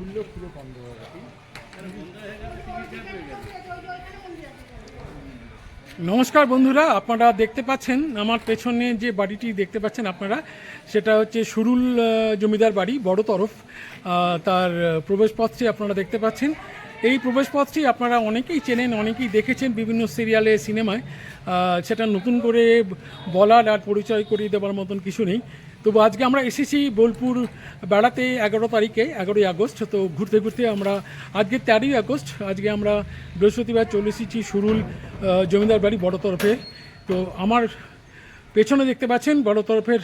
খুললেও পুরো বন্ধ হয়ে গেছে। নমস্কার বন্ধুরা, আপনারা দেখতে পাচ্ছেন আমার পেছনে যে বাড়িটি দেখতে পাচ্ছেন আপনারা, সেটা হচ্ছে সুরুল জমিদার বাড়ি বড় তরফ। তার প্রবেশপথটি আপনারা দেখতে পাচ্ছেন। এই প্রবেশপথটি আপনারা অনেকেই চেনেন, অনেকেই দেখেছেন বিভিন্ন সিরিয়ালে, সিনেমায়। সেটা নতুন করে বলার আর পরিচয় করিয়ে দেওয়ার মতন কিছু নেই। তবু আজকে আমরা এসেছি বোলপুর বেড়াতে 11 তারিখে, 11ই আগস্ট। তো ঘুরতে ঘুরতে আমরা আজকে 13ই আগস্ট, আজকে আমরা বৃহস্পতিবার চলে এসেছি সুরুল জমিদার বাড়ি বড় তরফে। তো আমার পেছনে দেখতে পাচ্ছেন বড় তরফের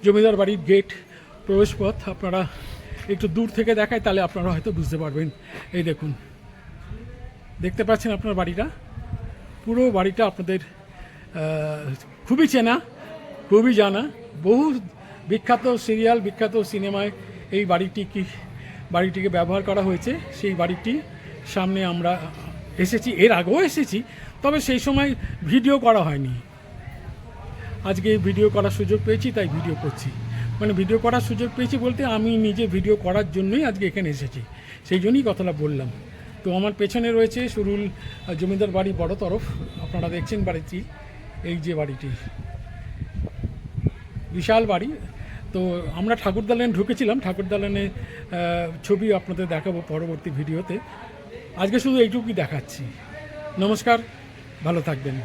জমিদার বাড়ির গেট, প্রবেশপথ। আপনারা একটু দূর থেকে দেখায়, তাহলে আপনারা হয়তো বুঝতে পারবেন। এই দেখুন, দেখতে পাচ্ছেন আপনার বাড়িটা, পুরো বাড়িটা আপনাদের খুবই চেনা, খুবই জানা। বহু বিখ্যাত সিরিয়াল, বিখ্যাত সিনেমায় এই বাড়িটিকে ব্যবহার করা হয়েছে। সেই বাড়িটি সামনে আমরা এসেছি, এর আগেও এসেছি, তবে সেই সময় ভিডিও করা হয়নি। আজকে ভিডিও করার সুযোগ পেয়েছি, তাই ভিডিও করছি। মানে ভিডিও করার সুযোগ পেয়েছি বলতে, আমি নিজে ভিডিও করার জন্যই আজকে এখানে এসেছি, সেই জন্যই কথাটা বললাম। তো আমার পেছনে রয়েছে সুরুল জমিদার বাড়ি বড় তরফ। আপনারা দেখছেন বাড়িটি, এই যে বাড়িটি, বিশাল বাড়ি। তো আমরা ঠাকুরদালানে ঢুকেছিলাম, ঠাকুরদালানে ছবি আপনাদের দেখাবো পরবর্তী ভিডিওতে। আজকে শুধু এইটুকুই দেখাচ্ছি। নমস্কার, ভালো থাকবেন।